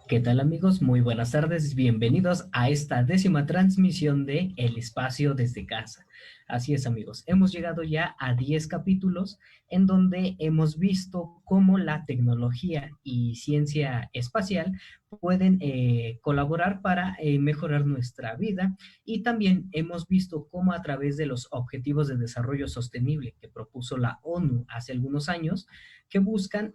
¿Qué tal amigos? Muy buenas tardes, bienvenidos a esta 10ª transmisión de El Espacio desde Casa. Así es amigos, hemos llegado ya a 10 capítulos en donde hemos visto cómo la tecnología y ciencia espacial pueden colaborar para mejorar nuestra vida, y también hemos visto cómo a través de los Objetivos de Desarrollo Sostenible que propuso la ONU hace algunos años, que buscan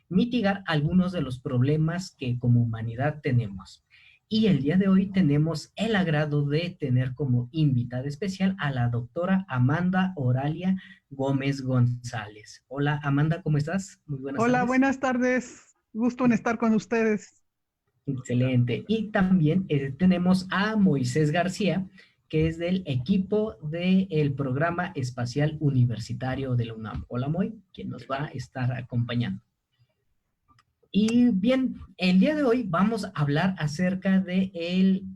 mitigar algunos de los problemas que como humanidad tenemos. Y el día de hoy tenemos el agrado de tener como invitada especial a la doctora Amanda Oralia Gómez González. Hola Amanda, ¿cómo estás? Muy buenas Hola, tardes. buenas tardes. Gusto en estar con ustedes. Excelente. Y también tenemos a Moisés García, que es del equipo del Programa Espacial Universitario de la UNAM. Hola Moy, quien nos va a estar acompañando. Y bien, el día de hoy vamos a hablar acerca del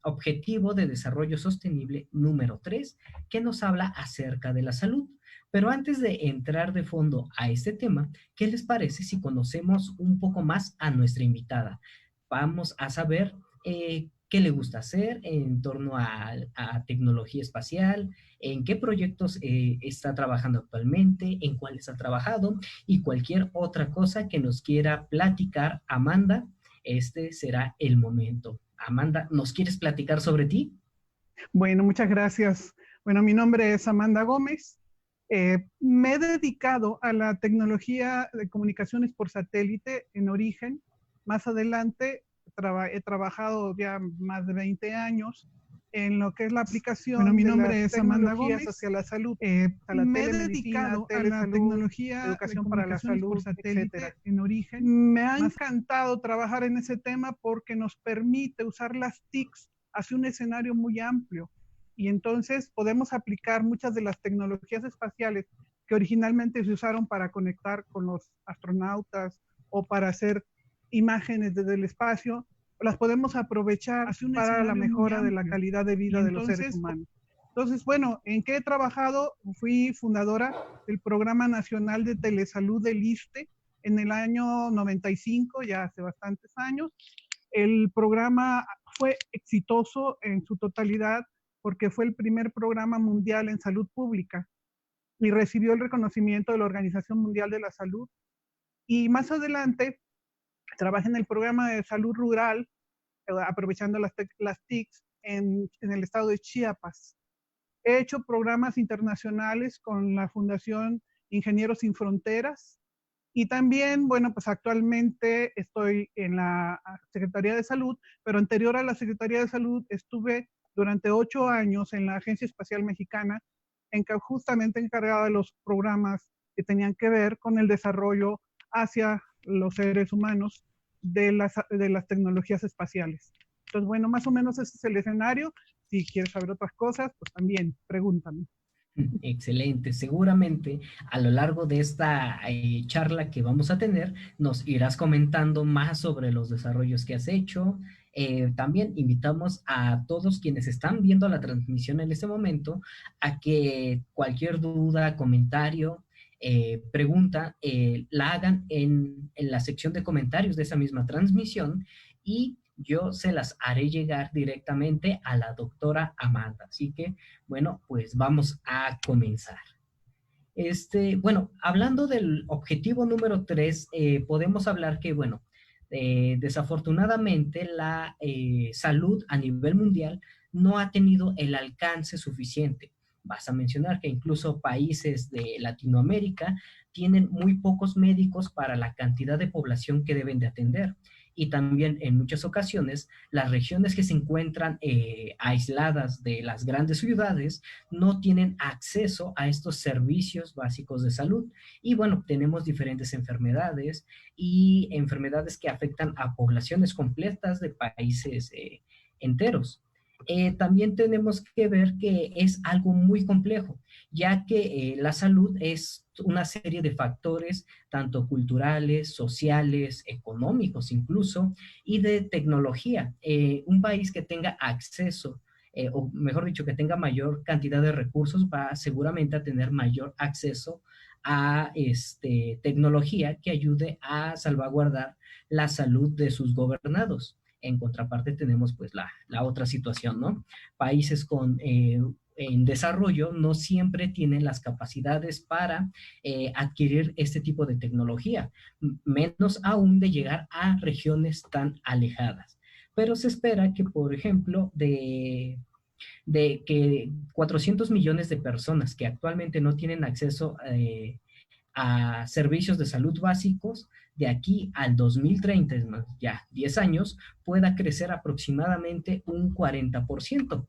Objetivo de Desarrollo Sostenible número 3, que nos habla acerca de la salud. Pero antes de entrar de fondo a este tema, ¿qué les parece si conocemos un poco más a nuestra invitada? Vamos a saber qué le gusta hacer en torno a tecnología espacial, en qué proyectos está trabajando actualmente, en cuáles ha trabajado, y cualquier otra cosa que nos quiera platicar Amanda. Este será el momento. Amanda, ¿nos quieres platicar sobre ti? Bueno, muchas gracias. Bueno, mi nombre es Amanda Gómez. Me he dedicado a la tecnología de comunicaciones por satélite en origen. Más adelante he trabajado ya más de 20 años en lo que es la Bueno, aplicación mi de nombre las es Amanda tecnologías Gómez. hacia la salud, a la Me he telemedicina, dedicado a la telesalud, tecnología de educación para la comunicaciones por salud, etcétera. satélite en origen. Me ha encantado trabajar en ese tema porque nos permite usar las TICs hacia un escenario muy amplio, y entonces podemos aplicar muchas de las tecnologías espaciales que originalmente se usaron para conectar con los astronautas o para hacer imágenes desde el espacio, las podemos aprovechar para la mejora de la calidad de vida de los seres humanos. Entonces, bueno, ¿en qué he trabajado? Fui fundadora del Programa Nacional de Telesalud del ISSSTE en el año 95, ya hace bastantes años. El programa fue exitoso en su totalidad porque fue el primer programa mundial en salud pública y recibió el reconocimiento de la Organización Mundial de la Salud. Y más adelante trabajé en el programa de salud rural, aprovechando las TICs en el estado de Chiapas. He hecho programas internacionales con la Fundación Ingenieros Sin Fronteras, y también, bueno, pues actualmente estoy en la Secretaría de Salud, pero anterior a la Secretaría de Salud estuve durante 8 años en la Agencia Espacial Mexicana, justamente encargada de los programas que tenían que ver con el desarrollo hacia los seres humanos de las tecnologías espaciales. Entonces, bueno, más o menos ese es el escenario. Si quieres saber otras cosas, pues también pregúntame. Excelente. Seguramente a lo largo de esta charla que vamos a tener, nos irás comentando más sobre los desarrollos que has hecho. También invitamos a todos quienes están viendo la transmisión en este momento a que cualquier duda, comentario, pregunta, la hagan en la sección de comentarios de esa misma transmisión, y yo se las haré llegar directamente a la doctora Amanda. Así que bueno, pues vamos a comenzar. Bueno, hablando del objetivo número 3, podemos hablar que, bueno, desafortunadamente la salud a nivel mundial no ha tenido el alcance suficiente. Vas a mencionar que incluso países de Latinoamérica tienen muy pocos médicos para la cantidad de población que deben de atender. Y también en muchas ocasiones las regiones que se encuentran aisladas de las grandes ciudades no tienen acceso a estos servicios básicos de salud. Y bueno, tenemos diferentes enfermedades y enfermedades que afectan a poblaciones completas de países enteros. También tenemos que ver que es algo muy complejo, ya que la salud es una serie de factores, tanto culturales, sociales, económicos incluso, y de tecnología. Un país que tenga acceso o mejor dicho, que tenga mayor cantidad de recursos, va seguramente a tener mayor acceso a tecnología que ayude a salvaguardar la salud de sus gobernados. En contraparte tenemos pues la otra situación, ¿no? Países en desarrollo no siempre tienen las capacidades para adquirir este tipo de tecnología, menos aún de llegar a regiones tan alejadas. Pero se espera que, por ejemplo, de que 400 millones de personas que actualmente no tienen acceso a servicios de salud básicos, de aquí al 2030, es más, ya 10 años, pueda crecer aproximadamente un 40%.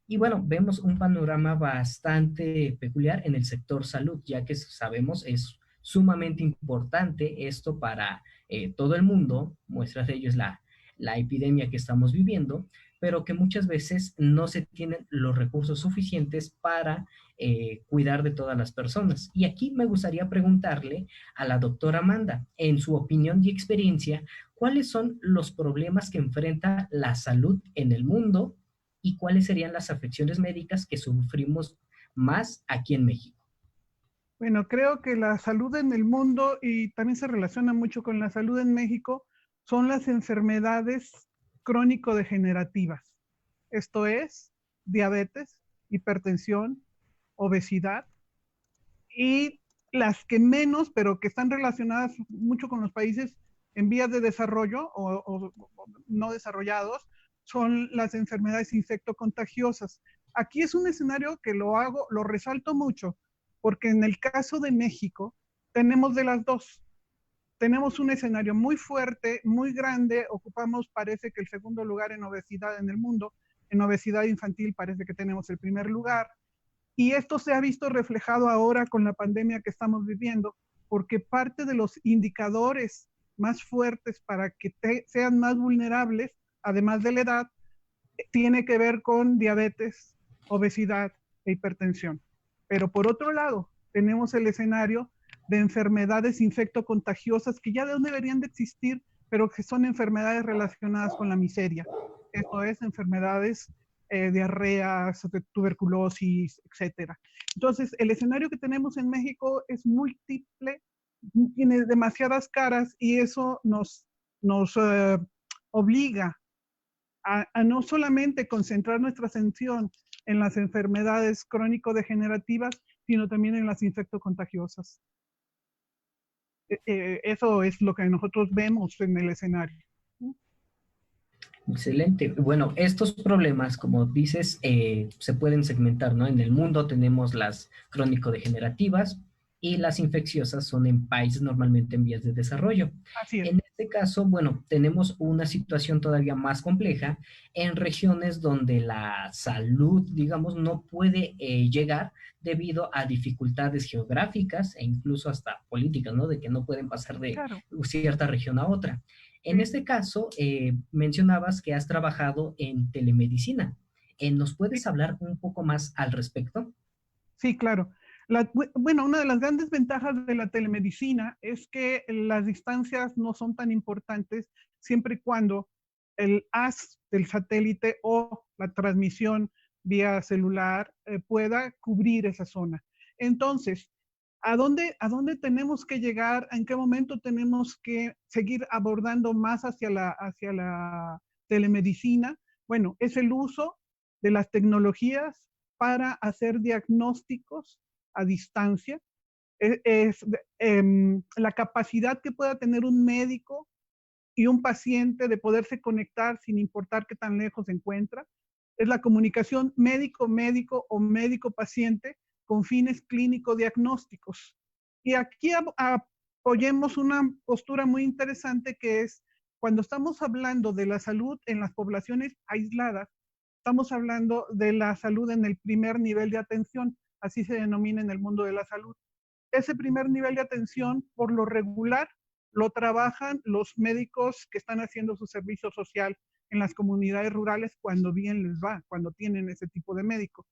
Y bueno, vemos un panorama bastante peculiar en el sector salud, ya que sabemos es sumamente importante esto para todo el mundo. Muestra de ello es la epidemia que estamos viviendo, pero que muchas veces no se tienen los recursos suficientes para cuidar de todas las personas. Y aquí me gustaría preguntarle a la doctora Amanda, en su opinión y experiencia, ¿cuáles son los problemas que enfrenta la salud en el mundo y cuáles serían las afecciones médicas que sufrimos más aquí en México? Bueno, creo que la salud en el mundo, y también se relaciona mucho con la salud en México, son las enfermedades crónico-degenerativas. Esto es diabetes, hipertensión, obesidad, y las que menos, pero que están relacionadas mucho con los países en vías de desarrollo o no desarrollados, son las enfermedades infectocontagiosas. Aquí es un escenario que lo resalto mucho, porque en el caso de México tenemos de las dos. Tenemos un escenario muy fuerte, muy grande, ocupamos parece que el segundo lugar en obesidad en el mundo, en obesidad infantil parece que tenemos el primer lugar, y esto se ha visto reflejado ahora con la pandemia que estamos viviendo, porque parte de los indicadores más fuertes para que sean más vulnerables, además de la edad, tiene que ver con diabetes, obesidad e hipertensión. Pero por otro lado, tenemos el escenario de enfermedades infectocontagiosas que ya no deberían de existir, pero que son enfermedades relacionadas con la miseria. Esto es, enfermedades diarreas, tuberculosis, etcétera. Entonces, el escenario que tenemos en México es múltiple, tiene demasiadas caras y eso nos obliga a no solamente concentrar nuestra atención en las enfermedades crónico-degenerativas, sino también en las infectocontagiosas. Eso es lo que nosotros vemos en el escenario. Excelente. Bueno, estos problemas, como dices, se pueden segmentar, ¿no? En el mundo tenemos las crónico-degenerativas y las infecciosas son en países normalmente en vías de desarrollo. Así es. En este caso, bueno, tenemos una situación todavía más compleja en regiones donde la salud, digamos, no puede llegar debido a dificultades geográficas e incluso hasta políticas, ¿no? De que no pueden pasar de Claro. cierta región a otra. En Sí, este caso, mencionabas que has trabajado en telemedicina. ¿Nos sí, puedes hablar un poco más al respecto? sí, claro. Bueno, una de las grandes ventajas de la telemedicina es que las distancias no son tan importantes siempre y cuando el haz del satélite o la transmisión vía celular pueda cubrir esa zona. Entonces, ¿a dónde tenemos que llegar? ¿En qué momento tenemos que seguir abordando más hacia la telemedicina? Bueno, es el uso de las tecnologías para hacer diagnósticos a distancia. La capacidad que pueda tener un médico y un paciente de poderse conectar sin importar qué tan lejos se encuentra. Es la comunicación médico-médico o médico-paciente con fines clínico-diagnósticos. Y aquí apoyemos una postura muy interesante que es cuando estamos hablando de la salud en las poblaciones aisladas, estamos hablando de la salud en el primer nivel de atención, así se denomina en el mundo de la salud. Ese primer nivel de atención, por lo regular, lo trabajan los médicos que están haciendo su servicio social en las comunidades rurales cuando bien les va, cuando tienen ese tipo de médico.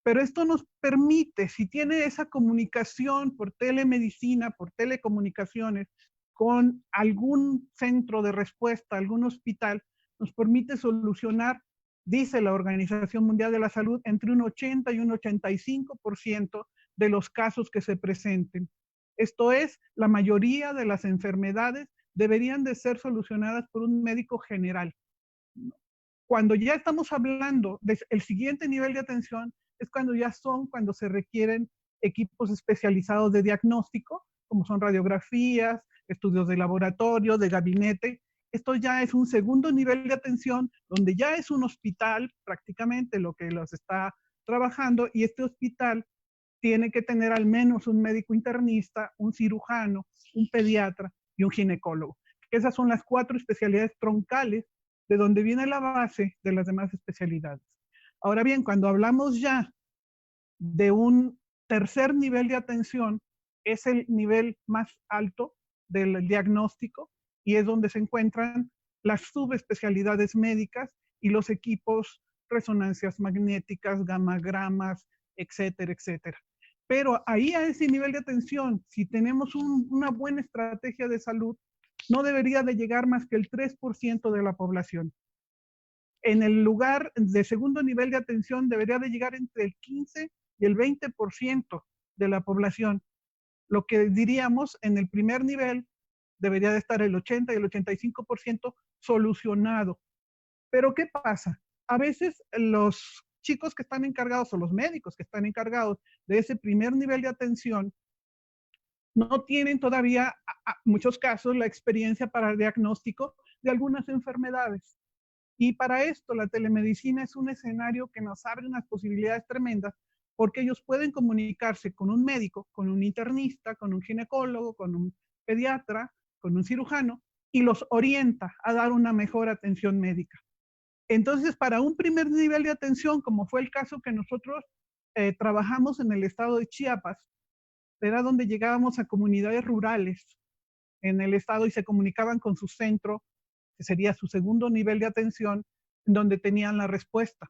Pero esto nos permite, si tiene esa comunicación por telemedicina, por telecomunicaciones, con algún centro de respuesta, algún hospital, nos permite solucionar dice la Organización Mundial de la Salud, entre un 80 y un 85% de los casos que se presenten. Esto es, la mayoría de las enfermedades deberían de ser solucionadas por un médico general. Cuando ya estamos hablando del siguiente nivel de atención, es cuando se requieren equipos especializados de diagnóstico, como son radiografías, estudios de laboratorio, de gabinete. Esto ya es un segundo nivel de atención, donde ya es un hospital prácticamente lo que los está trabajando, y este hospital tiene que tener al menos un médico internista, un cirujano, un pediatra y un ginecólogo. Esas son las 4 especialidades troncales de donde viene la base de las demás especialidades. Ahora bien, cuando hablamos ya de un tercer nivel de atención, es el nivel más alto del diagnóstico y es donde se encuentran las subespecialidades médicas y los equipos, resonancias magnéticas, gamagramas, etcétera, etcétera. Pero ahí a ese nivel de atención, si tenemos una buena estrategia de salud, no debería de llegar más que el 3% de la población. En el lugar de segundo nivel de atención debería de llegar entre el 15 y el 20% de la población. Lo que diríamos en el primer nivel debería de estar el 80 y el 85% solucionado. Pero ¿qué pasa? A veces los chicos que están encargados o los médicos que están encargados de ese primer nivel de atención no tienen todavía, en muchos casos, la experiencia para el diagnóstico de algunas enfermedades. Y para esto la telemedicina es un escenario que nos abre unas posibilidades tremendas, porque ellos pueden comunicarse con un médico, con un internista, con un ginecólogo, con un pediatra, con un cirujano, y los orienta a dar una mejor atención médica. Entonces, para un primer nivel de atención, como fue el caso que nosotros trabajamos en el estado de Chiapas, era donde llegábamos a comunidades rurales en el estado y se comunicaban con su centro, que sería su segundo nivel de atención, donde tenían la respuesta.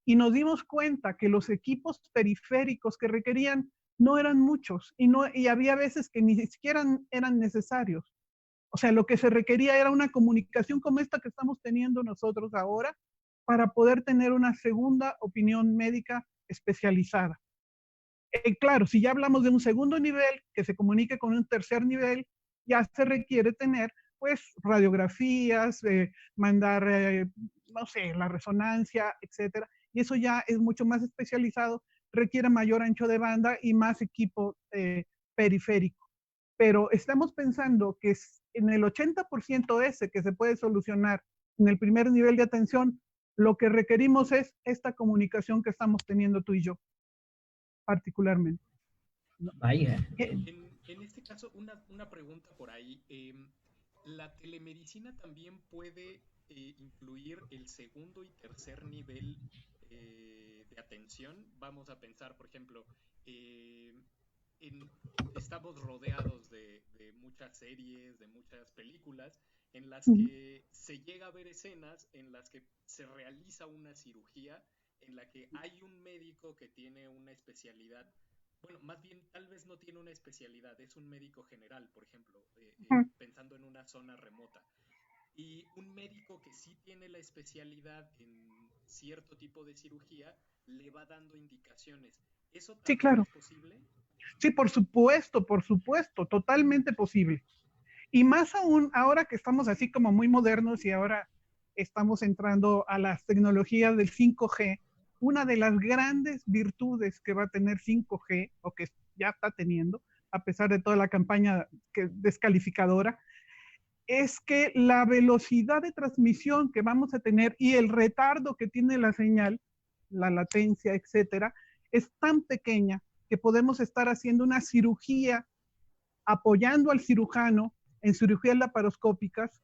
Y nos dimos cuenta que los equipos periféricos que requerían no eran muchos y había veces que ni siquiera eran necesarios. O sea, lo que se requería era una comunicación como esta que estamos teniendo nosotros ahora para poder tener una segunda opinión médica especializada. Claro, si ya hablamos de un segundo nivel que se comunique con un tercer nivel, ya se requiere tener pues radiografías, mandar, no sé, la resonancia, etcétera. Y eso ya es mucho más especializado, requiere mayor ancho de banda y más equipo periférico. Pero estamos pensando que en el 80% ese que se puede solucionar en el primer nivel de atención, lo que requerimos es esta comunicación que estamos teniendo tú y yo, particularmente. Vaya. En este caso, una pregunta por ahí. ¿La telemedicina también puede incluir el segundo y tercer nivel de atención? Vamos a pensar, por ejemplo, estamos rodeados de muchas series, de muchas películas, en las que se llega a ver escenas en las que se realiza una cirugía, en la que hay un médico que tiene una especialidad. Bueno, más bien, tal vez no tiene una especialidad, es un médico general, por ejemplo, pensando en una zona remota. Y un médico que sí tiene la especialidad en cierto tipo de cirugía le va dando indicaciones. ¿Eso también Sí, claro. es posible? Sí, por supuesto, totalmente posible. Y más aún ahora que estamos así como muy modernos y ahora estamos entrando a las tecnologías del 5G, una de las grandes virtudes que va a tener 5G, o que ya está teniendo, a pesar de toda la campaña descalificadora, es que la velocidad de transmisión que vamos a tener y el retardo que tiene la señal, la latencia, etcétera, es tan pequeña que podemos estar haciendo una cirugía apoyando al cirujano en cirugías laparoscópicas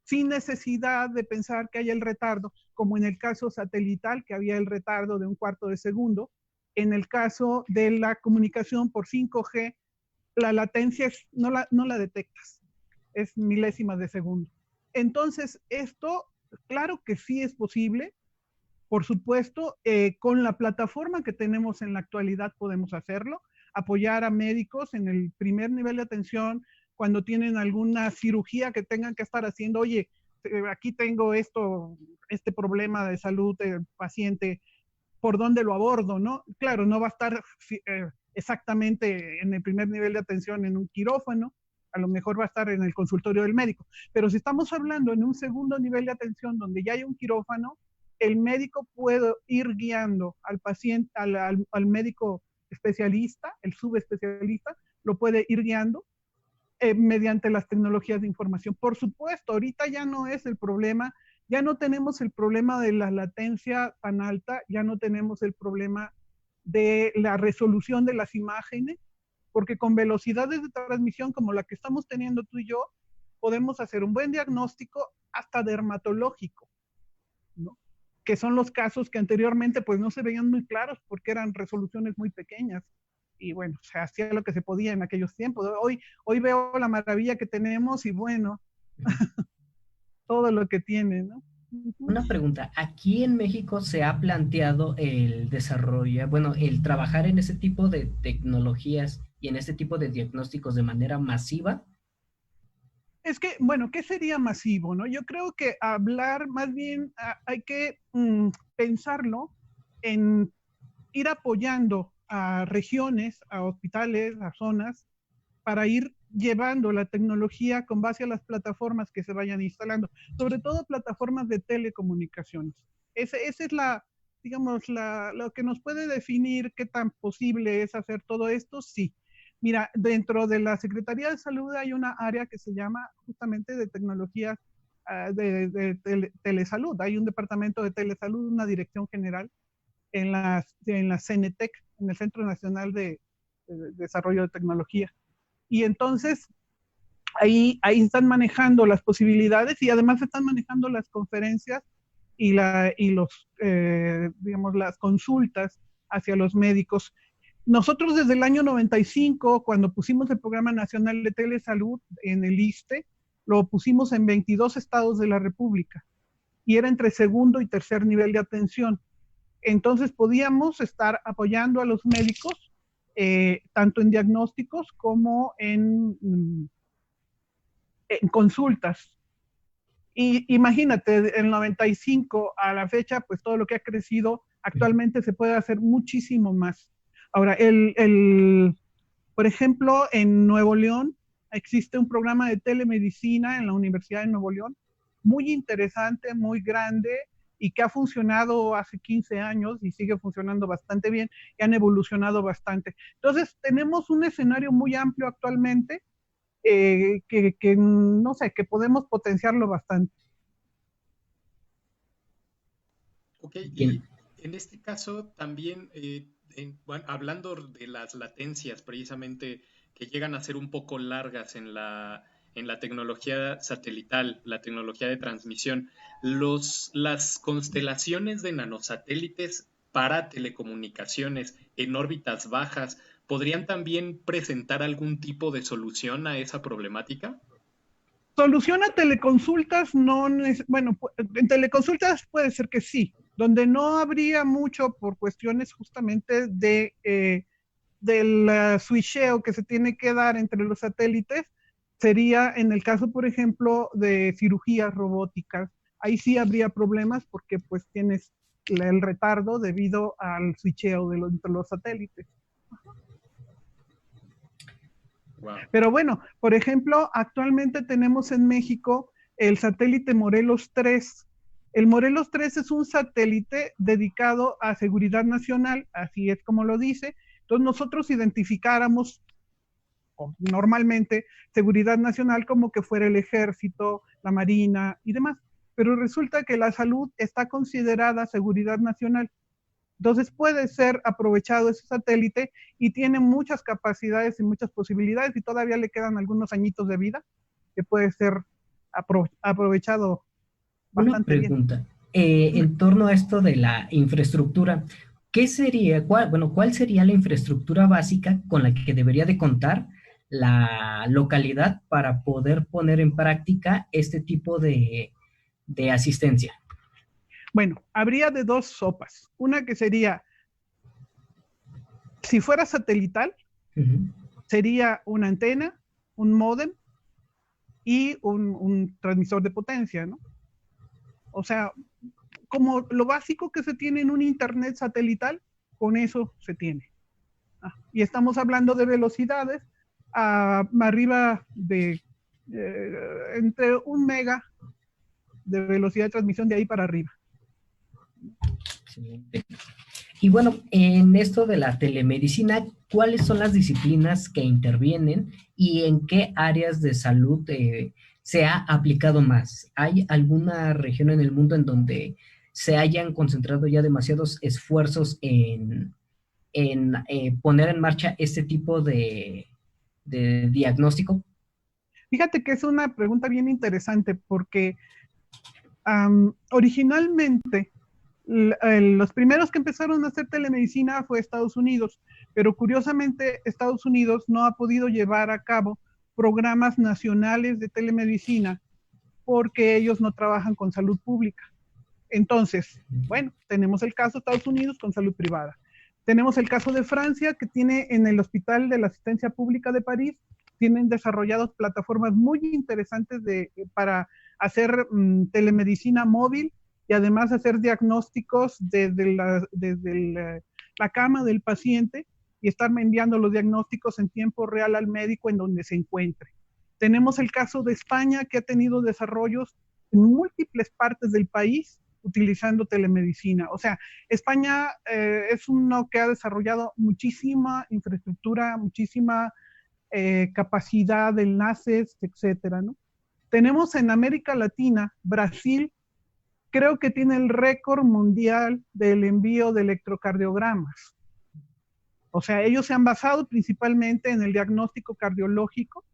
sin necesidad de pensar que haya el retardo, como en el caso satelital, que había el retardo de un cuarto de segundo. En el caso de la comunicación por 5G, la latencia no la detectas, es milésimas de segundo. Entonces, esto, claro que sí es posible. Por supuesto, con la plataforma que tenemos en la actualidad podemos hacerlo, apoyar a médicos en el primer nivel de atención cuando tienen alguna cirugía que tengan que estar haciendo. Oye, aquí tengo este problema de salud del paciente, ¿por dónde lo abordo, no? Claro, no va a estar exactamente en el primer nivel de atención en un quirófano, a lo mejor va a estar en el consultorio del médico, pero si estamos hablando en un segundo nivel de atención donde ya hay un quirófano, el médico puede ir guiando al paciente, al médico especialista, el subespecialista, lo puede ir guiando mediante las tecnologías de información. Por supuesto, ahorita ya no es el problema, ya no tenemos el problema de la latencia tan alta, ya no tenemos el problema de la resolución de las imágenes, porque con velocidades de transmisión como la que estamos teniendo tú y yo, podemos hacer un buen diagnóstico hasta dermatológico, ¿no? Que son los casos que anteriormente pues no se veían muy claros porque eran resoluciones muy pequeñas. Y bueno, se hacía lo que se podía en aquellos tiempos. Hoy veo la maravilla que tenemos y bueno, todo lo que tiene, ¿no? Una pregunta, ¿aquí en México se ha planteado el desarrollo, bueno, el trabajar en ese tipo de tecnologías y en ese tipo de diagnósticos de manera masiva? Es que, bueno, ¿qué sería masivo, no? Yo creo que hablar, más bien, hay que pensarlo en ir apoyando a regiones, a hospitales, a zonas, para ir llevando la tecnología con base a las plataformas que se vayan instalando, sobre todo plataformas de telecomunicaciones. Esa es digamos, lo que nos puede definir qué tan posible es hacer todo esto, sí. Mira, dentro de la Secretaría de Salud hay una área que se llama justamente de tecnologías de telesalud. Hay un departamento de telesalud, una dirección general en la CNTEC, en el Centro Nacional de Desarrollo de Tecnología. Y entonces ahí están manejando las posibilidades y además están manejando las conferencias y digamos, las consultas hacia los médicos. Nosotros desde el año 95, cuando pusimos el Programa Nacional de Telesalud en el ISSSTE, lo pusimos en 22 estados de la República y era entre segundo y tercer nivel de atención. Entonces podíamos estar apoyando a los médicos tanto en diagnósticos como en consultas. Y imagínate, el 95 a la fecha, pues todo lo que ha crecido, actualmente se puede hacer muchísimo más. Ahora, por ejemplo, en Nuevo León existe un programa de telemedicina en la Universidad de Nuevo León, muy interesante, muy grande, y que ha funcionado hace 15 años y sigue funcionando bastante bien, y han evolucionado bastante. Entonces, tenemos un escenario muy amplio actualmente, que no sé, que podemos potenciarlo bastante. Ok, y en este caso también, bueno, hablando de las latencias precisamente que llegan a ser un poco largas en la tecnología satelital, la tecnología de transmisión, las constelaciones de nanosatélites para telecomunicaciones en órbitas bajas, ¿podrían también presentar algún tipo de solución a esa problemática? Solución a teleconsultas, no, bueno, en teleconsultas puede ser que sí, donde no habría mucho por cuestiones justamente del switcheo que se tiene que dar entre los satélites, sería en el caso, por ejemplo, de cirugías robóticas. Ahí sí habría problemas porque pues tienes el retardo debido al switcheo entre los satélites. Wow. Pero bueno, por ejemplo, actualmente tenemos en México el satélite Morelos 3. El Morelos 3 es un satélite dedicado a seguridad nacional, así es como lo dice. Entonces nosotros identificáramos normalmente seguridad nacional como que fuera el ejército, la marina y demás. Pero resulta que la salud está considerada seguridad nacional. Entonces puede ser aprovechado ese satélite y tiene muchas capacidades y muchas posibilidades y todavía le quedan algunos añitos de vida que puede ser aprovechado bastante bien. Una pregunta, en torno a esto de la infraestructura, ¿qué sería, cuál sería la infraestructura básica con la que debería de contar la localidad para poder poner en práctica este tipo de asistencia? Bueno, habría de dos sopas. Una que sería, si fuera satelital, sería una antena, un módem y un transmisor de potencia, ¿no? O sea, como lo básico que se tiene en un internet satelital, con eso se tiene. Y estamos hablando de velocidades arriba de entre 1 mega de velocidad de transmisión de ahí para arriba. Excelente. Y bueno, en esto de la telemedicina, ¿cuáles son las disciplinas que intervienen y en qué áreas de salud se ha aplicado más? ¿Hay alguna región en el mundo en donde se hayan concentrado ya demasiados esfuerzos en poner en marcha este tipo de diagnóstico? Fíjate que es una pregunta bien interesante porque originalmente los primeros que empezaron a hacer telemedicina fue Estados Unidos, pero curiosamente Estados Unidos no ha podido llevar a cabo programas nacionales de telemedicina porque ellos no trabajan con salud pública. Entonces, bueno, tenemos el caso de Estados Unidos con salud privada. Tenemos el caso de Francia, que tiene en el Hospital de la Asistencia Pública de París, tienen desarrolladas plataformas muy interesantes para hacer telemedicina móvil y además hacer diagnósticos desde la cama del paciente y estar enviando los diagnósticos en tiempo real al médico en donde se encuentre. Tenemos el caso de España, que ha tenido desarrollos en múltiples partes del país utilizando telemedicina. O sea, España es uno que ha desarrollado muchísima infraestructura, muchísima capacidad de enlaces, etcétera, ¿no? Tenemos en América Latina, Brasil, creo que tiene el récord mundial del envío de electrocardiogramas. O sea, ellos se han basado principalmente en el diagnóstico cardiológico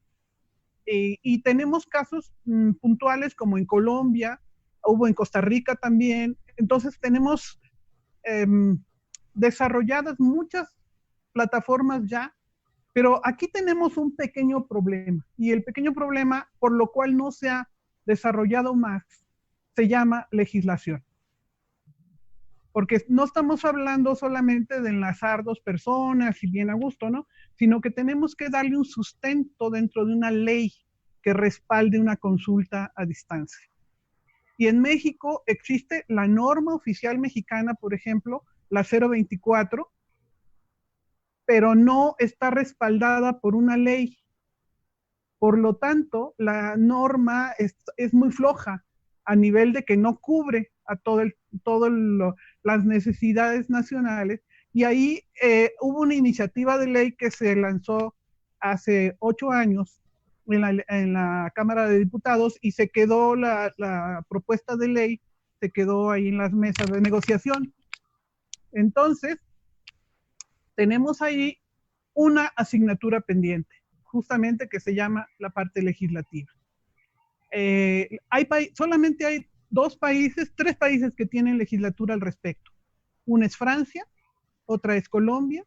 y tenemos casos puntuales como en Colombia, hubo en Costa Rica también. Entonces tenemos desarrolladas muchas plataformas ya, pero aquí tenemos un pequeño problema, y el pequeño problema por lo cual no se ha desarrollado más se llama legislación. Porque no estamos hablando solamente de enlazar dos personas y bien a gusto, ¿no? Sino que tenemos que darle un sustento dentro de una ley que respalde una consulta a distancia. Y en México existe la norma oficial mexicana, por ejemplo, la 024, pero no está respaldada por una ley. Por lo tanto, la norma es muy floja a nivel de que no cubre a las necesidades nacionales. Y ahí hubo una iniciativa de ley que se lanzó hace 8 años en la Cámara de Diputados y se quedó la propuesta de ley, se quedó ahí en las mesas de negociación. Entonces, tenemos ahí una asignatura pendiente, justamente que se llama la parte legislativa. Solamente hay 3 países que tienen legislatura al respecto. Una es Francia, otra es Colombia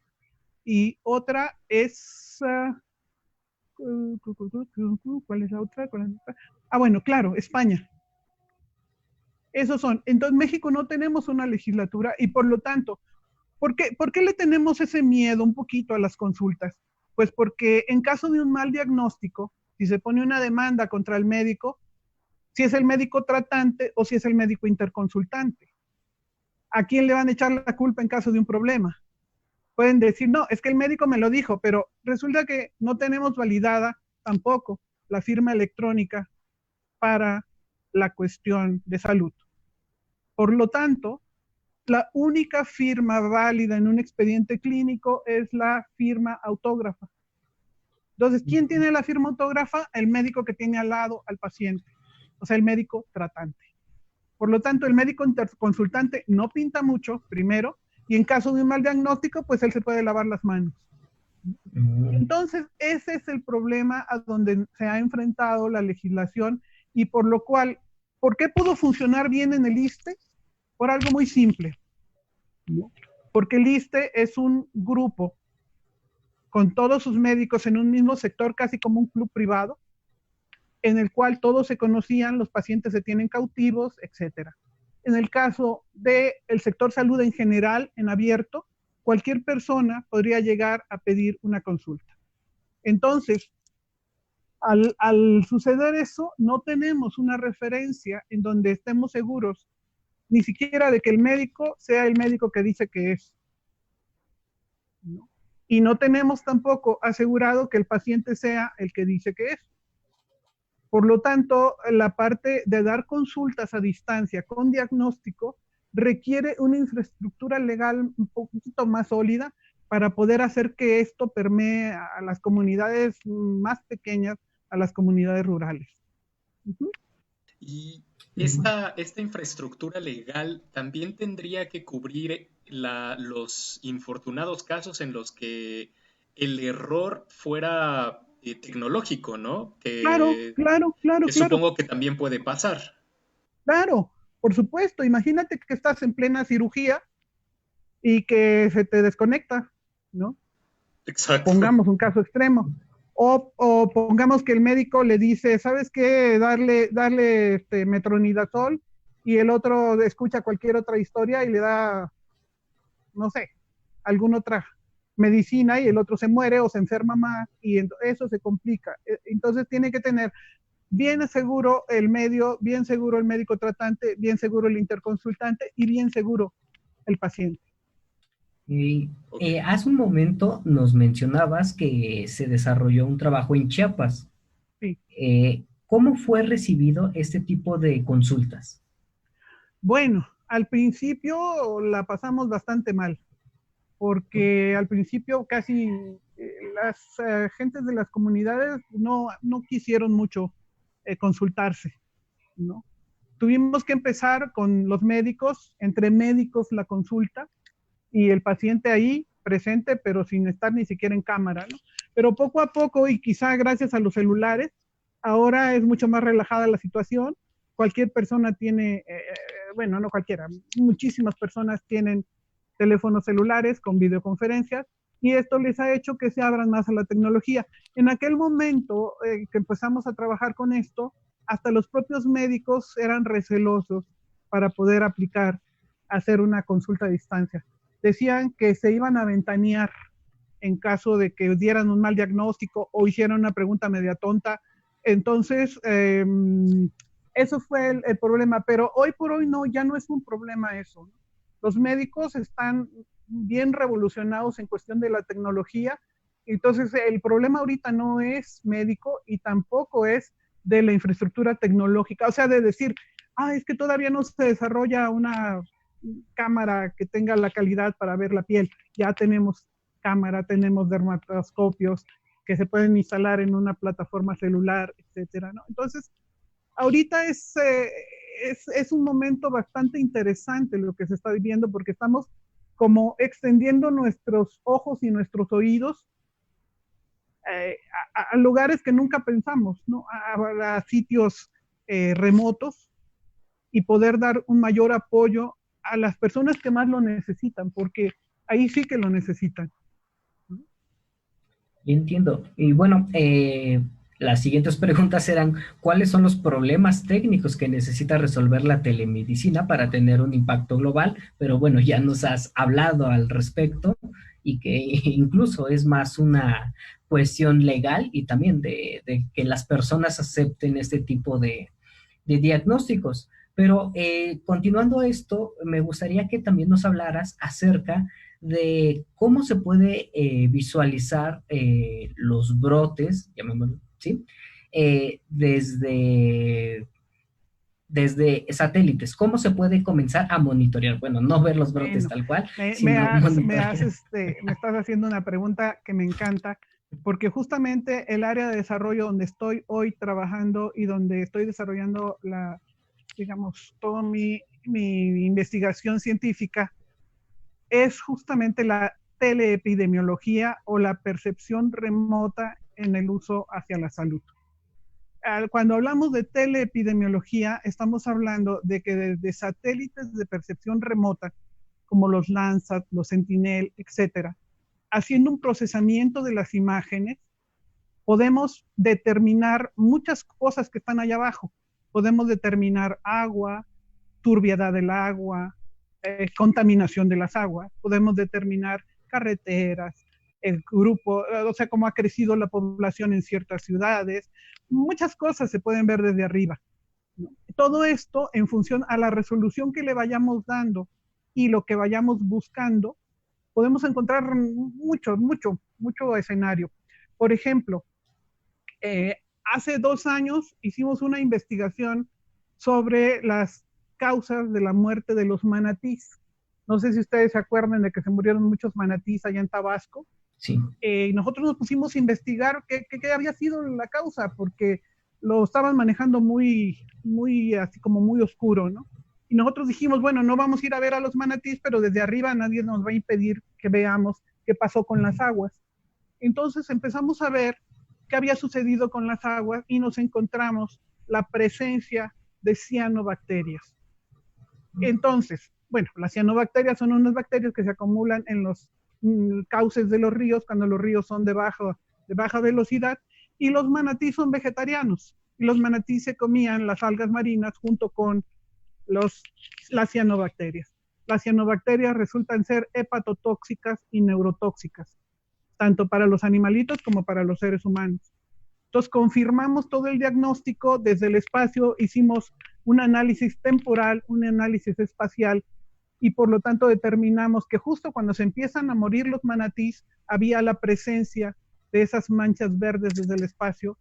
y otra es... ¿cuál es la otra? Bueno, claro, España. Esos son. Entonces, México no tenemos una legislatura y por lo tanto, ¿por qué le tenemos ese miedo un poquito a las consultas? Pues porque en caso de un mal diagnóstico, si se pone una demanda contra el médico, si es el médico tratante o si es el médico interconsultante, ¿a quién le van a echar la culpa en caso de un problema? Pueden decir, no, es que el médico me lo dijo, pero resulta que no tenemos validada tampoco la firma electrónica para la cuestión de salud. Por lo tanto, la única firma válida en un expediente clínico es la firma autógrafa. Entonces, ¿quién tiene la firma autógrafa? El médico que tiene al lado al paciente, o sea, el médico tratante. Por lo tanto, el médico interconsultante no pinta mucho, primero, y en caso de un mal diagnóstico, pues él se puede lavar las manos. Entonces, ese es el problema a donde se ha enfrentado la legislación y por lo cual, ¿por qué pudo funcionar bien en el ISSSTE? Por algo muy simple. Porque el ISSSTE es un grupo con todos sus médicos en un mismo sector, casi como un club privado, en el cual todos se conocían, los pacientes se tienen cautivos, etc. En el caso del sector salud en general, en abierto, cualquier persona podría llegar a pedir una consulta. Entonces, Al suceder eso, no tenemos una referencia en donde estemos seguros, ni siquiera de que el médico sea el médico que dice que es, ¿no? Y no tenemos tampoco asegurado que el paciente sea el que dice que es. Por lo tanto, la parte de dar consultas a distancia con diagnóstico requiere una infraestructura legal un poquito más sólida para poder hacer que esto permee a las comunidades más pequeñas, a las comunidades rurales. Y esta infraestructura legal también tendría que cubrir los infortunados casos en los que el error fuera tecnológico, ¿no? Claro, claro, claro, Que claro, supongo que también puede pasar. claro, por supuesto. Imagínate que estás en plena cirugía y que se te desconecta, ¿no? Exacto. Pongamos un caso extremo. O pongamos que el médico le dice, ¿sabes qué? Darle metronidazol, y el otro escucha cualquier otra historia y le da, no sé, alguna otra medicina, y el otro se muere o se enferma más, y eso se complica. Entonces tiene que tener bien seguro el medio, bien seguro el médico tratante, bien seguro el interconsultante y bien seguro el paciente. Y, Ok. hace un momento nos mencionabas que se desarrolló un trabajo en Chiapas. Sí. ¿Cómo fue recibido este tipo de consultas? Bueno, al principio la pasamos bastante mal, porque al principio casi las gentes de las comunidades no quisieron mucho consultarse, ¿no? Tuvimos que empezar con los médicos, entre médicos la consulta, y el paciente ahí presente, pero sin estar ni siquiera en cámara, ¿no? Pero poco a poco, y quizá gracias a los celulares, ahora es mucho más relajada la situación. Cualquier persona tiene, bueno, no cualquiera, muchísimas personas tienen teléfonos celulares con videoconferencias, y esto les ha hecho que se abran más a la tecnología. En aquel momento que empezamos a trabajar con esto, hasta los propios médicos eran recelosos para poder hacer una consulta a distancia. Decían que se iban a ventanear en caso de que dieran un mal diagnóstico o hicieran una pregunta media tonta. Entonces, eso fue el problema, pero hoy por hoy no, ya no es un problema eso, ¿no? Los médicos están bien revolucionados en cuestión de la tecnología, entonces el problema ahorita no es médico y tampoco es de la infraestructura tecnológica, o sea, de decir, es que todavía no se desarrolla una cámara que tenga la calidad para ver la piel. Ya tenemos cámara, tenemos dermatoscopios que se pueden instalar en una plataforma celular, etcétera, ¿no? Entonces, ahorita es un momento bastante interesante lo que se está viviendo, porque estamos como extendiendo nuestros ojos y nuestros oídos a lugares que nunca pensamos, ¿no? A sitios remotos, y poder dar un mayor apoyo a las personas que más lo necesitan, porque ahí sí que lo necesitan. Entiendo. Y bueno, las siguientes preguntas eran, ¿cuáles son los problemas técnicos que necesita resolver la telemedicina para tener un impacto global? Pero bueno, ya nos has hablado al respecto, y que incluso es más una cuestión legal y también de que las personas acepten este tipo de diagnósticos. Pero continuando esto, me gustaría que también nos hablaras acerca de cómo se puede visualizar los brotes, llamémoslo, ¿sí? Desde satélites, ¿cómo se puede comenzar a monitorear? Bueno, no ver los brotes Bueno, tal cual, me, me, sino has, me, monitorear. has, me estás haciendo una pregunta que me encanta, porque justamente el área de desarrollo donde estoy hoy trabajando y donde estoy desarrollando digamos, toda mi investigación científica es justamente la teleepidemiología, o la percepción remota en el uso hacia la salud. Cuando hablamos de teleepidemiología, estamos hablando de que desde satélites de percepción remota, como los Landsat, los Sentinel, etcétera, haciendo un procesamiento de las imágenes, podemos determinar muchas cosas que están allá abajo. Podemos determinar agua, turbiedad del agua, contaminación de las aguas, podemos determinar carreteras, el grupo, o sea, cómo ha crecido la población en ciertas ciudades. Muchas cosas se pueden ver desde arriba, ¿no? Todo esto en función a la resolución que le vayamos dando y lo que vayamos buscando, podemos encontrar mucho escenario. Por ejemplo, hace 2 años hicimos una investigación sobre las causas de la muerte de los manatís. No sé si ustedes se acuerdan de que se murieron muchos manatís allá en Tabasco. Sí. Nosotros nos pusimos a investigar qué había sido la causa, porque lo estaban manejando muy, así como muy oscuro, ¿no? Y nosotros dijimos, bueno, no vamos a ir a ver a los manatís, pero desde arriba nadie nos va a impedir que veamos qué pasó con las aguas. Entonces empezamos a ver qué había sucedido con las aguas y nos encontramos la presencia de cianobacterias. Entonces, bueno, las cianobacterias son unas bacterias que se acumulan en los cauces de los ríos cuando los ríos son de baja velocidad, y los manatís son vegetarianos. Y los manatís se comían las algas marinas junto con las cianobacterias. Las cianobacterias resultan ser hepatotóxicas y neurotóxicas, tanto para los animalitos como para los seres humanos. Entonces confirmamos todo el diagnóstico desde el espacio, hicimos un análisis temporal, un análisis espacial, y por lo tanto determinamos que justo cuando se empiezan a morir los manatís, había la presencia de esas manchas verdes desde el espacio,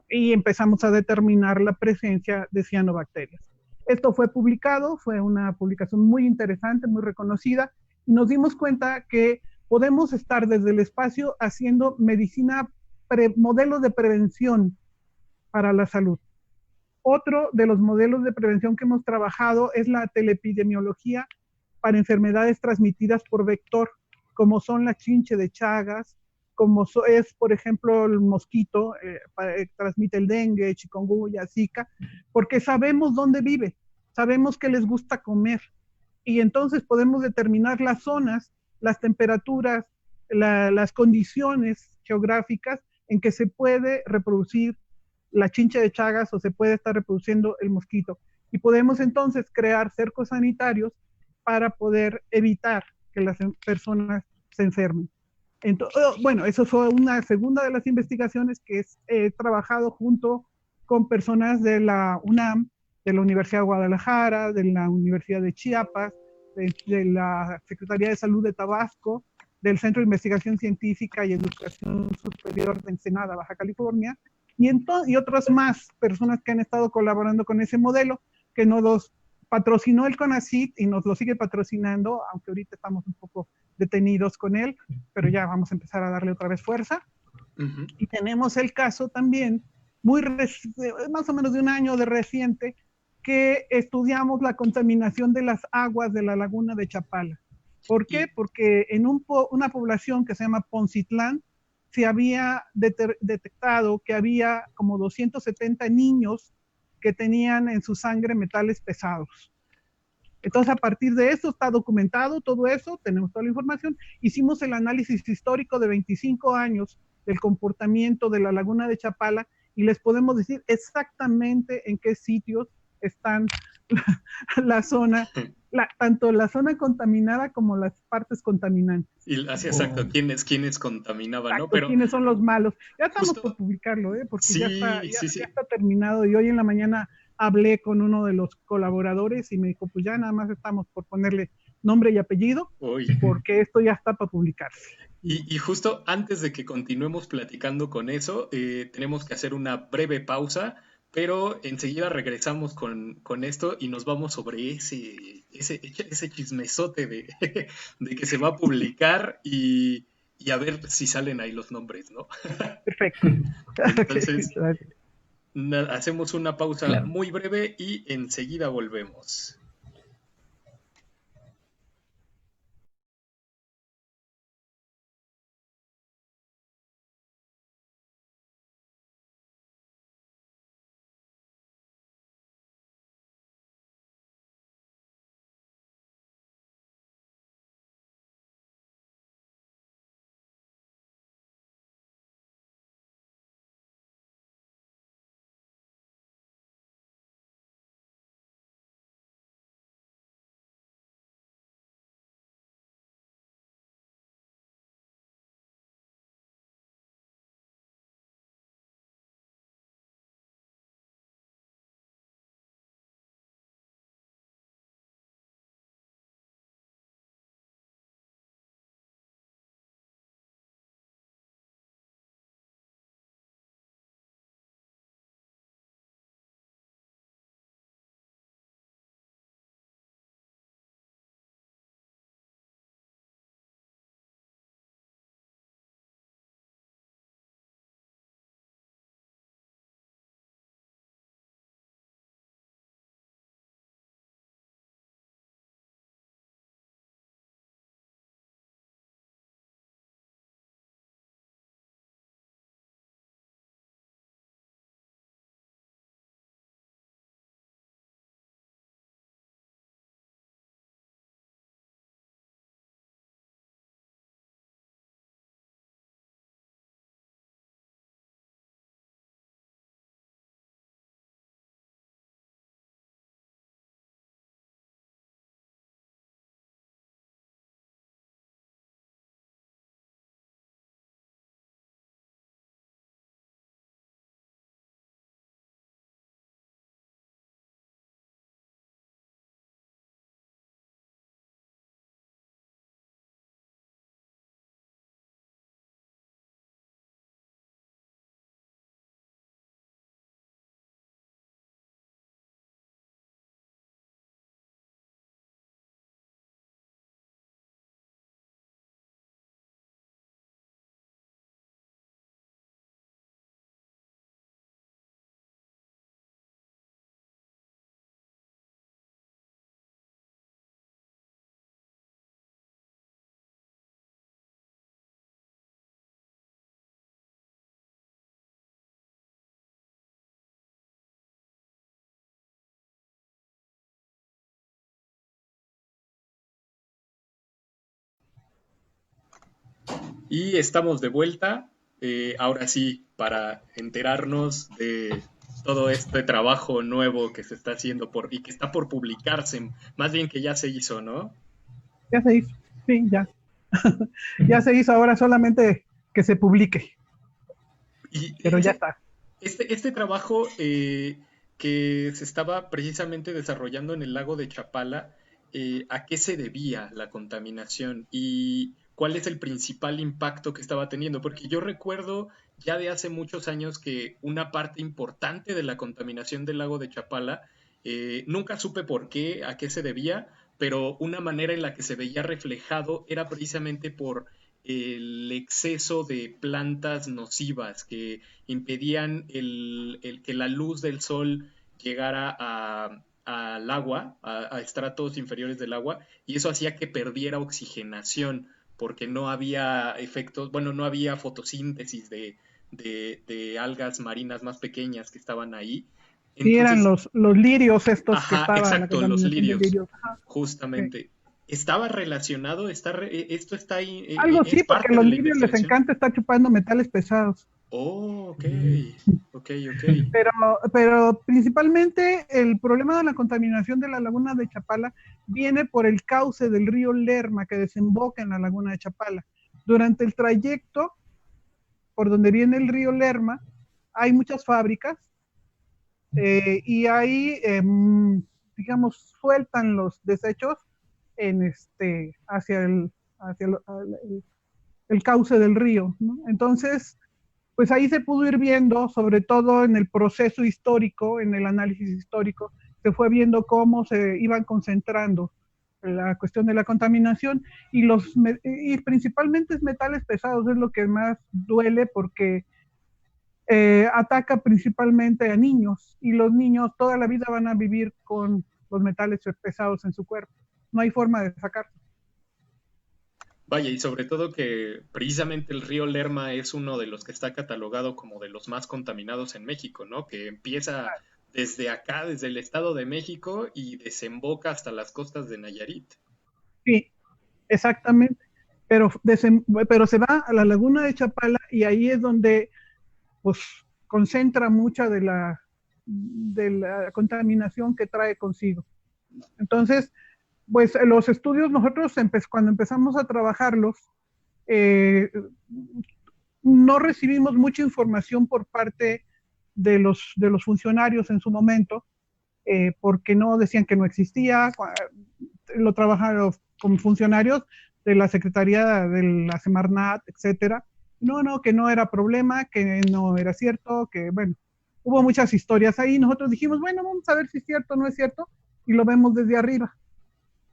y empezamos a determinar la presencia de cianobacterias. Esto fue publicado, fue una publicación muy interesante, muy reconocida, y nos dimos cuenta que podemos estar desde el espacio haciendo medicina, modelos de prevención para la salud. Otro de los modelos de prevención que hemos trabajado es la telepidemiología para enfermedades transmitidas por vector, como son la chinche de Chagas, como es, por ejemplo, el mosquito, transmite el dengue, chikungunya, zika, porque sabemos dónde vive, sabemos qué les gusta comer, y entonces podemos determinar las zonas, las temperaturas, las condiciones geográficas en que se puede reproducir la chinche de Chagas o se puede estar reproduciendo el mosquito. Y podemos entonces crear cercos sanitarios para poder evitar que las personas se enfermen. Entonces, bueno, eso fue una segunda de las investigaciones que he trabajado junto con personas de la UNAM, de la Universidad de Guadalajara, de la Universidad de Chiapas, de la Secretaría de Salud de Tabasco, del Centro de Investigación Científica y Educación Superior de Ensenada, Baja California, y otras más personas que han estado colaborando con ese modelo, que nos los patrocinó el CONACYT y nos lo sigue patrocinando, aunque ahorita estamos un poco detenidos con él, pero ya vamos a empezar a darle otra vez fuerza. Y tenemos el caso también, más o menos de un año de reciente, que estudiamos la contaminación de las aguas de la laguna de Chapala. ¿Por qué? Porque en una población que se llama Poncitlán, se había detectado que había como 270 niños que tenían en su sangre metales pesados. Entonces, a partir de eso está documentado todo eso, tenemos toda la información. Hicimos el análisis histórico de 25 años del comportamiento de la laguna de Chapala y les podemos decir exactamente en qué sitios están la zona, tanto la zona contaminada como las partes contaminantes. Y así, exacto, ¿quiénes contaminaban, exacto, ¿no? Pero quiénes son los malos. Ya estamos justo, por publicarlo, porque sí, ya está, sí, sí. ya está terminado. Y hoy en la mañana hablé con uno de los colaboradores y me dijo, pues ya nada más estamos por ponerle nombre y apellido, Uy. porque esto ya está para publicarse. Y justo antes de que continuemos platicando con eso, tenemos que hacer una breve pausa, pero enseguida regresamos con esto y nos vamos sobre ese chismesote de, de que se va a publicar y a ver si salen ahí los nombres, ¿no? Perfecto. Entonces, Okay. hacemos una pausa Claro. muy breve y enseguida volvemos. Y estamos de vuelta, ahora sí, para enterarnos de todo este trabajo nuevo que se está haciendo y que está por publicarse, más bien que ya se hizo, ¿no? Ya se hizo, sí, ya. Ya se hizo, ahora solamente que se publique, Y pero ya está. este trabajo que se estaba precisamente desarrollando en el lago de Chapala, ¿a qué se debía la contaminación y cuál es el principal impacto que estaba teniendo? Porque yo recuerdo ya de hace muchos años que una parte importante de la contaminación del lago de Chapala, nunca supe por qué, a qué se debía, pero una manera en la que se veía reflejado era precisamente por el exceso de plantas nocivas que impedían que la luz del sol llegara al agua, a estratos inferiores del agua, y eso hacía que perdiera oxigenación, porque no había efectos, bueno, no había fotosíntesis de algas marinas más pequeñas que estaban ahí. Sí, eran Entonces, los lirios estos que ajá, estaban, la exacto, los contaminación de lirios, lirios. Ajá, sí. justamente. ¿Estaba relacionado? ¿Esto está ahí, Algo es sí, porque a parte los de la lirios les investigación? encanta estar chupando metales pesados. Oh, ok, ok, ok. Pero principalmente el problema de la contaminación de la laguna de Chapala viene por el cauce del río Lerma que desemboca en la laguna de Chapala. Durante el trayecto por donde viene el río Lerma hay muchas fábricas y ahí, digamos, sueltan los desechos hacia el cauce del río, ¿no? Entonces, pues ahí se pudo ir viendo, sobre todo en el proceso histórico, en el análisis histórico, se fue viendo cómo se iban concentrando la cuestión de la contaminación y principalmente es metales pesados, es lo que más duele porque ataca principalmente a niños y los niños toda la vida van a vivir con los metales pesados en su cuerpo. No hay forma de sacarlos. Vaya, y sobre todo que precisamente el río Lerma es uno de los que está catalogado como de los más contaminados en México, ¿no? Que empieza desde acá, desde el Estado de México y desemboca hasta las costas de Nayarit. Sí, exactamente. Pero se va a la laguna de Chapala y ahí es donde pues concentra mucha de la contaminación que trae consigo. Entonces, pues los estudios, nosotros cuando empezamos a trabajarlos, eh, no recibimos mucha información por parte de los funcionarios en su momento, porque no decían que no existía, lo trabajaron con funcionarios de la Secretaría de la Semarnat, etcétera. No, no, que no era problema, que no era cierto, que bueno, hubo muchas historias ahí. Nosotros dijimos, bueno, vamos a ver si es cierto o no es cierto, y lo vemos desde arriba.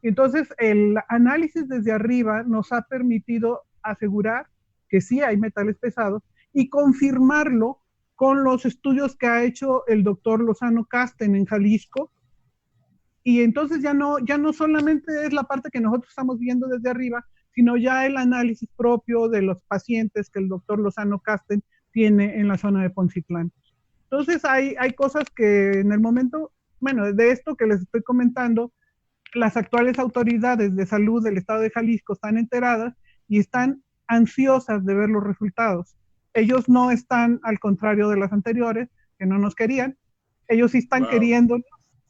Entonces, el análisis desde arriba nos ha permitido asegurar que sí hay metales pesados y confirmarlo con los estudios que ha hecho el doctor Lozano Casten en Jalisco. Y entonces ya no solamente es la parte que nosotros estamos viendo desde arriba, sino ya el análisis propio de los pacientes que el doctor Lozano Casten tiene en la zona de Poncitlán. Entonces hay cosas que en el momento, bueno, de esto que les estoy comentando, las actuales autoridades de salud del estado de Jalisco están enteradas y están ansiosas de ver los resultados. Ellos no están, al contrario de las anteriores, que no nos querían, ellos sí están Wow. queriendo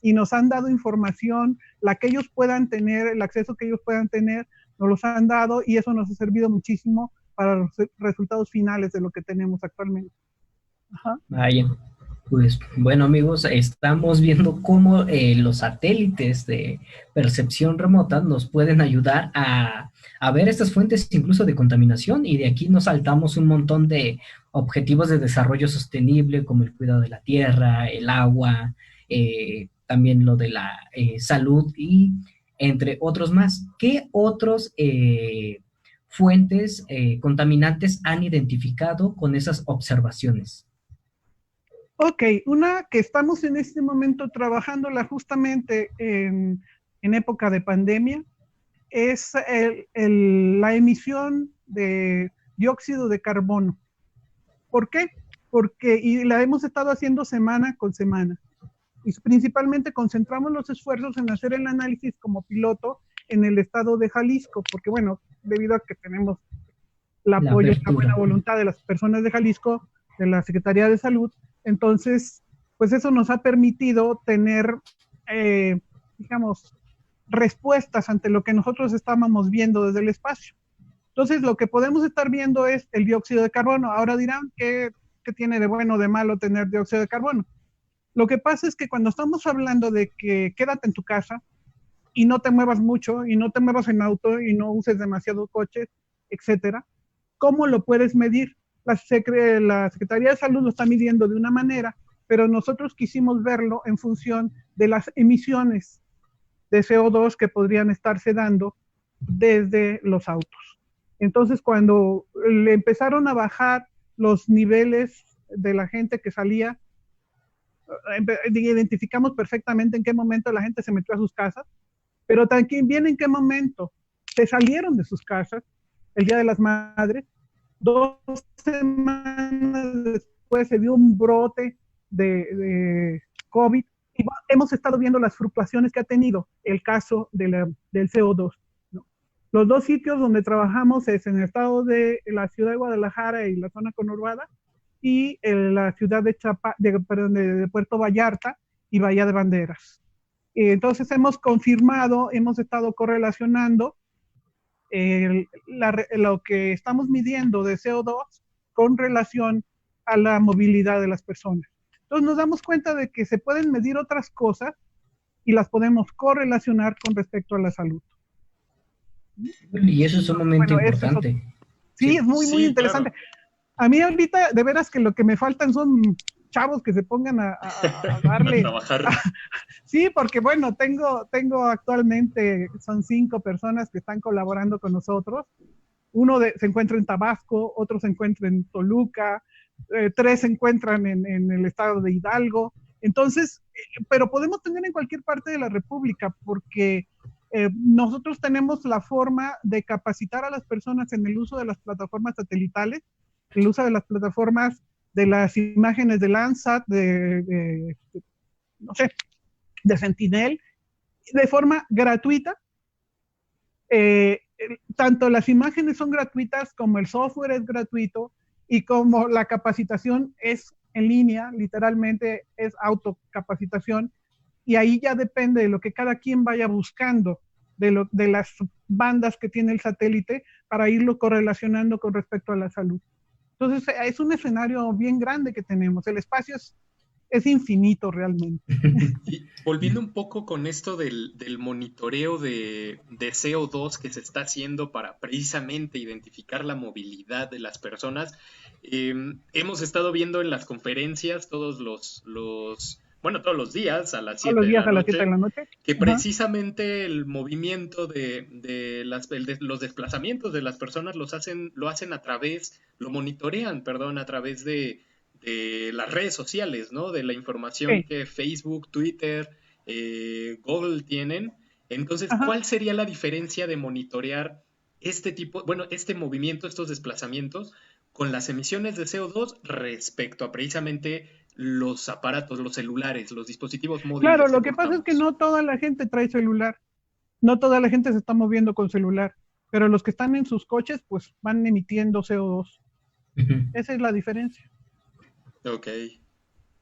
y nos han dado información, la que ellos puedan tener, el acceso que ellos puedan tener, nos los han dado y eso nos ha servido muchísimo para los resultados finales de lo que tenemos actualmente. Ajá. Vaya, pues bueno amigos, estamos viendo cómo los satélites de percepción remota nos pueden ayudar a ver estas fuentes incluso de contaminación y de aquí nos saltamos un montón de objetivos de desarrollo sostenible como el cuidado de la tierra, el agua, también lo de la salud y entre otros más. ¿Qué otros fuentes contaminantes han identificado con esas observaciones? Ok, una que estamos en este momento trabajándola justamente en época de pandemia es la emisión de dióxido de carbono. ¿Por qué? Porque y la hemos estado haciendo semana con semana. Y principalmente concentramos los esfuerzos en hacer el análisis como piloto en el estado de Jalisco, porque bueno, debido a que tenemos el La apoyo y la buena apertura. voluntad de las personas de Jalisco, de la Secretaría de Salud. Entonces, pues eso nos ha permitido tener, digamos, respuestas ante lo que nosotros estábamos viendo desde el espacio. Entonces, lo que podemos estar viendo es el dióxido de carbono. Ahora dirán, ¿qué tiene de bueno o de malo tener dióxido de carbono? Lo que pasa es que cuando estamos hablando de que quédate en tu casa y no te muevas mucho y no te muevas en auto y no uses demasiados coches, etcétera, ¿cómo lo puedes medir? La Secretaría de Salud lo está midiendo de una manera, pero nosotros quisimos verlo en función de las emisiones de CO2 que podrían estarse dando desde los autos. Entonces, cuando le empezaron a bajar los niveles de la gente que salía, identificamos perfectamente en qué momento la gente se metió a sus casas, pero también en qué momento se salieron de sus casas el Día de las Madres. 2 semanas después se dio un brote de COVID y hemos estado viendo las fluctuaciones que ha tenido el caso del CO2. ¿No? Los 2 sitios donde trabajamos es en el estado de la ciudad de Guadalajara y la zona conurbada, y en la ciudad de Puerto Vallarta y Bahía de Banderas. Entonces hemos confirmado, hemos estado correlacionando lo que estamos midiendo de CO2 con relación a la movilidad de las personas. Entonces nos damos cuenta de que se pueden medir otras cosas y las podemos correlacionar con respecto a la salud. Y eso es sumamente Bueno, importante. sí, es muy, muy Sí, interesante. claro. A mí ahorita, de veras que lo que me faltan son chavos que se pongan a A darle. trabajar. Sí, porque bueno, tengo actualmente, son 5 personas que están colaborando con nosotros. Se encuentra en Tabasco, otro se encuentra en Toluca, 3 se encuentran en el estado de Hidalgo. Entonces, pero podemos tener en cualquier parte de la República, porque nosotros tenemos la forma de capacitar a las personas en el uso de las plataformas satelitales, el uso de las plataformas de las imágenes de Landsat, no sé, de Sentinel, de forma gratuita. Tanto las imágenes son gratuitas como el software es gratuito y como la capacitación es en línea, literalmente es autocapacitación, y ahí ya depende de lo que cada quien vaya buscando, de las bandas que tiene el satélite para irlo correlacionando con respecto a la salud. Entonces es un escenario bien grande que tenemos, el espacio es infinito realmente. Y volviendo un poco con esto del monitoreo de CO2 que se está haciendo para precisamente identificar la movilidad de las personas, hemos estado viendo en las conferencias todos los días a las Todos 7 los de días la a las 7 de noche, la noche. que Ajá. precisamente el movimiento de los desplazamientos de las personas lo hacen a través, lo monitorean, perdón, a través de las redes sociales, ¿no? De la información Sí. que Facebook, Twitter, Google tienen. Entonces, Ajá. ¿cuál sería la diferencia de monitorear este movimiento, estos desplazamientos, con las emisiones de CO2 respecto a precisamente los aparatos, los celulares, los dispositivos Claro, móviles que lo que pasa es que portamos? no toda la gente trae celular, no toda la gente se está moviendo con celular, pero los que están en sus coches pues van emitiendo CO2. Esa es la diferencia. Ok.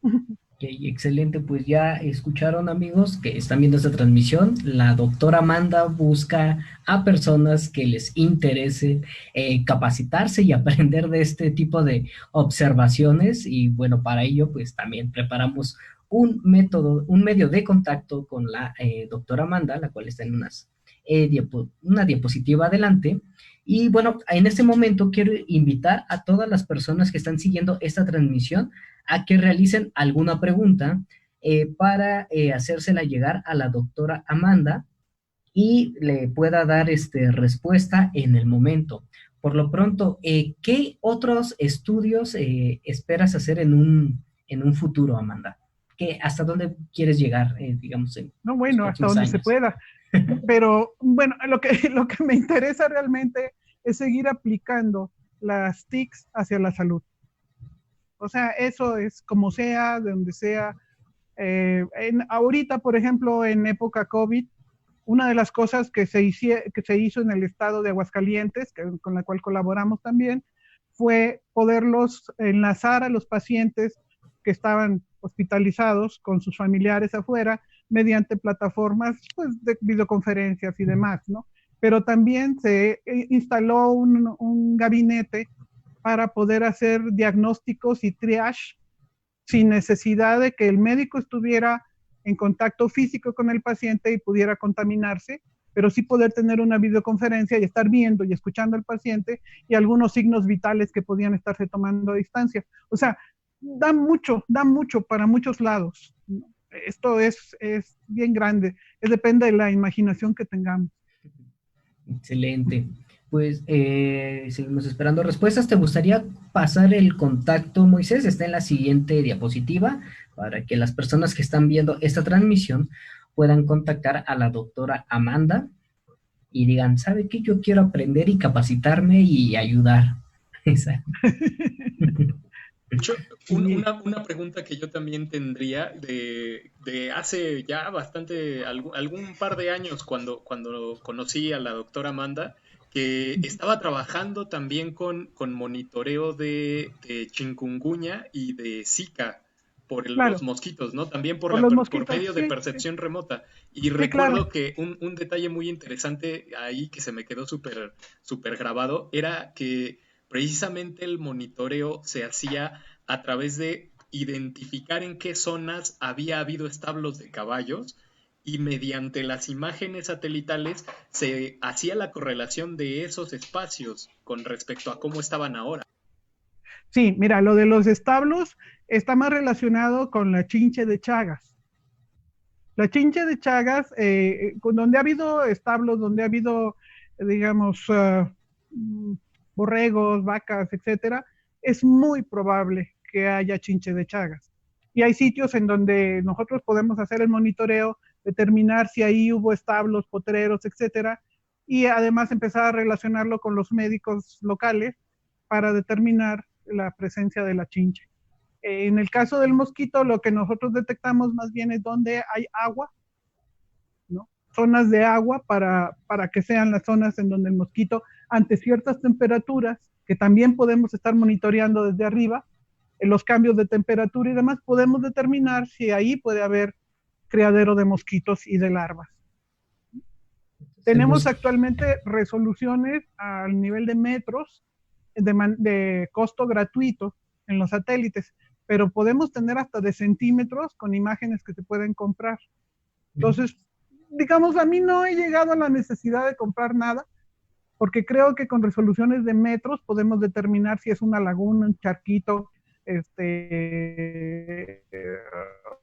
Ok, excelente, pues ya escucharon amigos que están viendo esta transmisión. La doctora Amanda busca a personas que les interese capacitarse y aprender de este tipo de observaciones y bueno, para ello pues también preparamos un método, un medio de contacto con la doctora Amanda, la cual está en una diapositiva adelante. Y bueno, en este momento quiero invitar a todas las personas que están siguiendo esta transmisión a que realicen alguna pregunta para hacérsela llegar a la doctora Amanda y le pueda dar respuesta en el momento. Por lo pronto, ¿qué otros estudios esperas hacer en un futuro, Amanda? ¿Hasta dónde quieres llegar, digamos, en No, los bueno, hasta próximos donde se años? pueda. Pero bueno, lo que me interesa realmente es seguir aplicando las TICs hacia la salud. O sea, eso es como sea, de donde sea. Ahorita, por ejemplo, en época COVID, una de las cosas que se hizo en el estado de Aguascalientes, con la cual colaboramos también, fue poderlos enlazar a los pacientes que estaban hospitalizados con sus familiares afuera mediante plataformas pues, de videoconferencias y demás, ¿no? Pero también se instaló un gabinete para poder hacer diagnósticos y triage sin necesidad de que el médico estuviera en contacto físico con el paciente y pudiera contaminarse, pero sí poder tener una videoconferencia y estar viendo y escuchando al paciente y algunos signos vitales que podían estarse tomando a distancia. O sea, da mucho para muchos lados. Esto es bien grande, depende de la imaginación que tengamos. Excelente. Pues seguimos esperando respuestas. ¿Te gustaría pasar el contacto, Moisés? Está en la siguiente diapositiva para que las personas que están viendo esta transmisión puedan contactar a la doctora Amanda y digan, ¿sabe qué? Yo quiero aprender y capacitarme y ayudar. Una pregunta que yo también tendría de hace ya bastante, algún par de años cuando conocí a la doctora Amanda, que estaba trabajando también con monitoreo de chikungunya y de Zika por claro, los mosquitos, ¿no? También por mosquitos, medio de sí, percepción sí. remota. Y recuerdo que un detalle muy interesante ahí que se me quedó súper grabado era que precisamente el monitoreo se hacía a través de identificar en qué zonas había habido establos de caballos y mediante las imágenes satelitales se hacía la correlación de esos espacios con respecto a cómo estaban ahora. Sí, mira, lo de los establos está más relacionado con la chinche de Chagas. La chinche de Chagas, donde ha habido establos, donde ha habido, digamos, borregos, vacas, etcétera, es muy probable que haya chinche de Chagas. Y hay sitios en donde nosotros podemos hacer el monitoreo, determinar si ahí hubo establos, potreros, etcétera, y además empezar a relacionarlo con los médicos locales para determinar la presencia de la chinche. En el caso del mosquito, lo que nosotros detectamos más bien es donde hay agua, ¿no? Zonas de agua para que sean las zonas en donde el mosquito, ante ciertas temperaturas, que también podemos estar monitoreando desde arriba, en los cambios de temperatura y demás, podemos determinar si ahí puede haber criadero de mosquitos y de larvas. Tenemos actualmente resoluciones al nivel de metros de costo gratuito en los satélites, pero podemos tener hasta de centímetros con imágenes que se pueden comprar. Entonces, digamos, a mí no he llegado a la necesidad de comprar nada, porque creo que con resoluciones de metros podemos determinar si es una laguna, un charquito,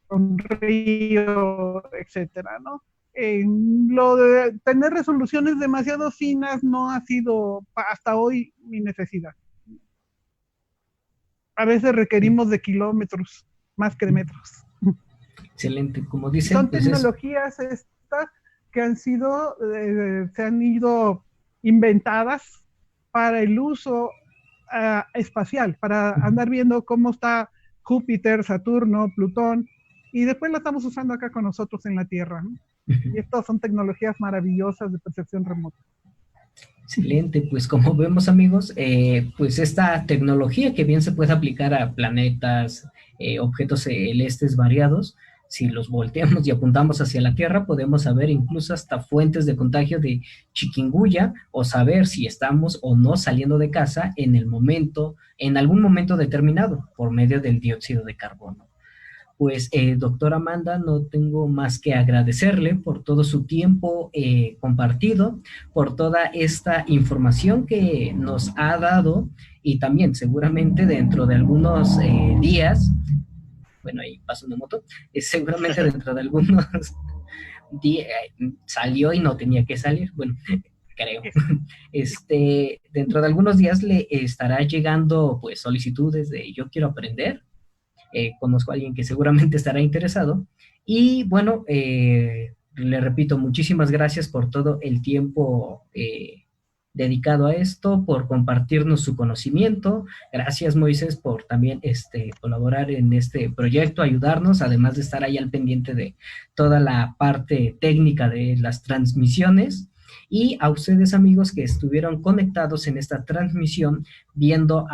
un río, etcétera, ¿no? Lo de tener resoluciones demasiado finas no ha sido hasta hoy mi necesidad. A veces requerimos de kilómetros más que de metros. Excelente, como dicen. Son pues tecnologías estas que han sido, se han ido inventadas para el uso espacial, para andar viendo cómo está Júpiter, Saturno, Plutón, y después la estamos usando acá con nosotros en la Tierra, ¿no? Y estas son tecnologías maravillosas de percepción remota. Excelente, pues como vemos amigos, pues esta tecnología que bien se puede aplicar a planetas, objetos celestes variados, si los volteamos y apuntamos hacia la Tierra, podemos saber incluso hasta fuentes de contagio de chikungunya o saber si estamos o no saliendo de casa en algún momento determinado por medio del dióxido de carbono. Pues, doctora Amanda, no tengo más que agradecerle por todo su tiempo compartido, por toda esta información que nos ha dado y también seguramente dentro de algunos días, bueno, ahí pasa una moto, seguramente dentro de algunos días salió y no tenía que salir, bueno, creo. Dentro de algunos días le estará llegando pues solicitudes de yo quiero aprender. Conozco a alguien que seguramente estará interesado. Y bueno, le repito, muchísimas gracias por todo el tiempo dedicado a esto, por compartirnos su conocimiento. Gracias, Moisés, por también colaborar en este proyecto, ayudarnos, además de estar ahí al pendiente de toda la parte técnica de las transmisiones. Y a ustedes, amigos, que estuvieron conectados en esta transmisión, viendo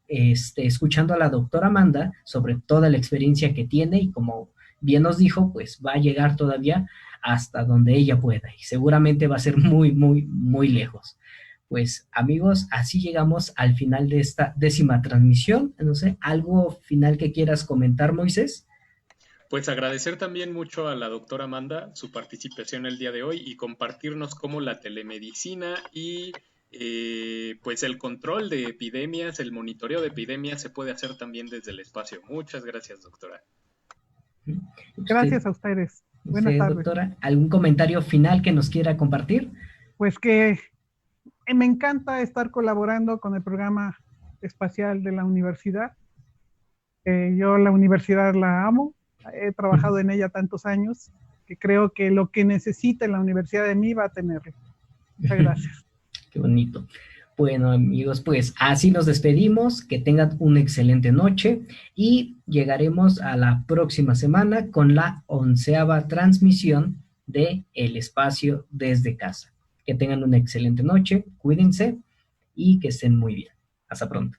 escuchando a la doctora Amanda sobre toda la experiencia que tiene y como bien nos dijo, pues va a llegar todavía hasta donde ella pueda y seguramente va a ser muy, muy, muy lejos. Pues amigos, así llegamos al final de esta 10ª transmisión. No sé, ¿algo final que quieras comentar, Moisés? Pues agradecer también mucho a la doctora Amanda su participación el día de hoy y compartirnos cómo la telemedicina y pues el control de epidemias, el monitoreo de epidemias se puede hacer también desde el espacio. Muchas gracias, doctora. Gracias a ustedes. Buenas tardes. Doctora, ¿algún comentario final que nos quiera compartir? Pues que me encanta estar colaborando con el programa espacial de la universidad. Yo la universidad la amo, he trabajado en ella tantos años que creo que lo que necesita la universidad de mí va a tenerlo. Muchas gracias. Qué bonito. Bueno, amigos, pues así nos despedimos, que tengan una excelente noche y llegaremos a la próxima semana con la 11ª transmisión de El Espacio desde Casa. Que tengan una excelente noche, cuídense y que estén muy bien. Hasta pronto.